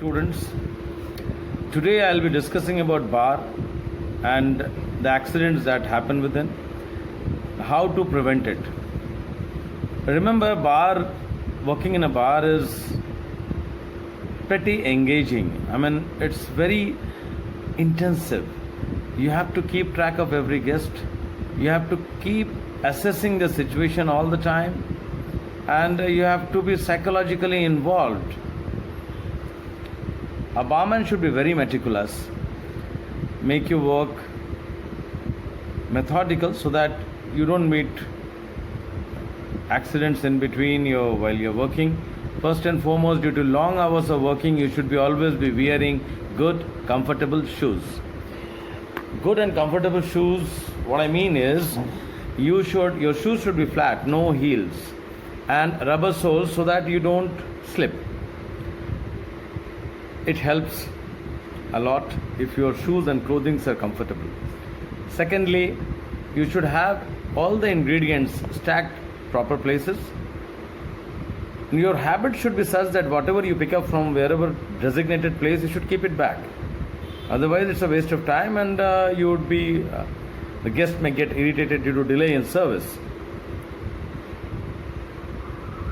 students. Today I'll be discussing about bar and the accidents that happen within, how to prevent it. Remember, working in a bar is pretty engaging. It's very intensive. You have to keep track of every guest. You have to keep assessing the situation all the time, and you have to be psychologically involved. A barman should be very meticulous, make your work methodical so that you don't meet accidents in between while you're working. First and foremost, due to long hours of working, you should always be wearing good, comfortable shoes. Good and comfortable shoes, what I mean is, your shoes should be flat, no heels, and rubber soles so that you don't slip. It helps a lot if your shoes and clothing are comfortable. Secondly, you should have all the ingredients stacked proper places. Your habit should be such that whatever you pick up from wherever designated place, you should keep it back. Otherwise, it's a waste of time, and the guest may get irritated due to delay in service.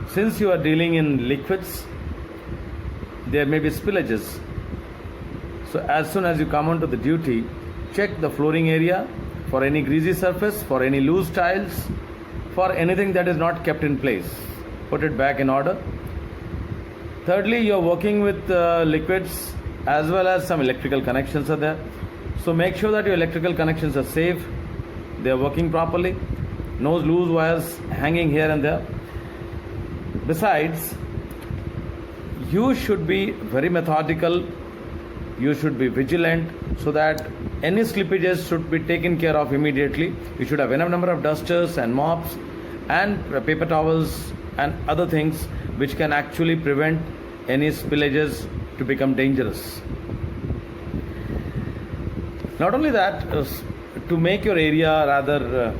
Since you are dealing in liquids, there may be spillages. So as soon as you come onto the duty, check the flooring area for any greasy surface, for any loose tiles, for anything that is not kept in place. Put it back in order. Thirdly, you are working with liquids as well as some electrical connections are there. So make sure that your electrical connections are safe, they are working properly, no loose wires hanging here and there. Besides, you should be very methodical, you should be vigilant so that any slippages should be taken care of immediately. You should have enough number of dusters and mops and paper towels and other things which can actually prevent any spillages to become dangerous. Not only that, to make your area rather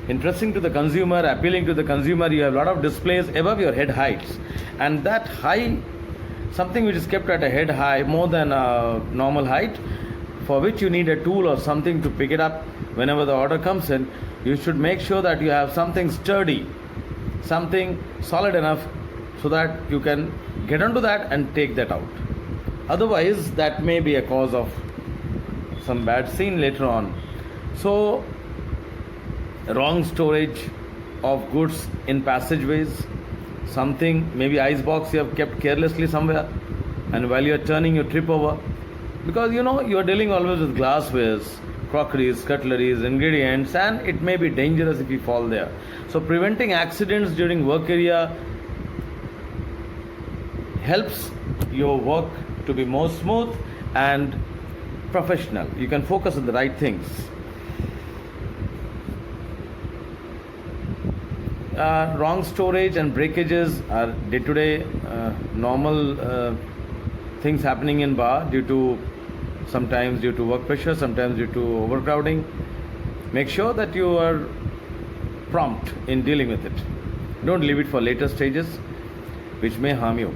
interesting to the consumer, appealing to the consumer, you have a lot of displays above your head heights, and that high, something which is kept at a head high more than a normal height, for which you need a tool or something to pick it up whenever the order comes in. You should make sure that you have something sturdy, something solid enough so that you can get onto that and take that out. Otherwise, that may be a cause of some bad scene later on. So, wrong storage of goods in passageways, something, maybe ice box you have kept carelessly somewhere, and while you are turning you trip over, because you are dealing always with glasswares, crockeries, cutleries, ingredients, and it may be dangerous if you fall there. So preventing accidents during work area helps your work to be more smooth and professional. You can focus on the right things. Wrong storage and breakages are day-to-day normal things happening in bar, sometimes due to work pressure, sometimes due to overcrowding. Make sure that you are prompt in dealing with it. Don't leave it for later stages which may harm you.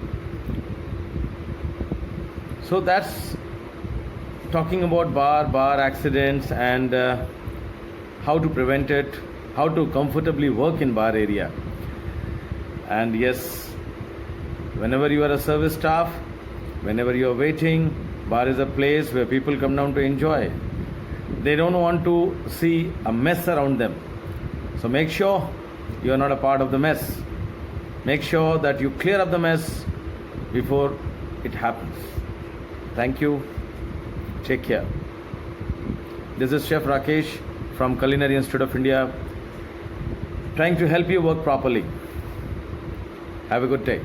So that's talking about bar accidents and how to prevent it, how to comfortably work in bar area. And yes, whenever you are a service staff, whenever you are waiting, bar is a place where people come down to enjoy. They don't want to see a mess around them. So make sure you are not a part of the mess. Make sure that you clear up the mess before it happens. Thank you. Take care. This is Chef Rakesh from Culinary Institute of India, trying to help you work properly. Have a good day.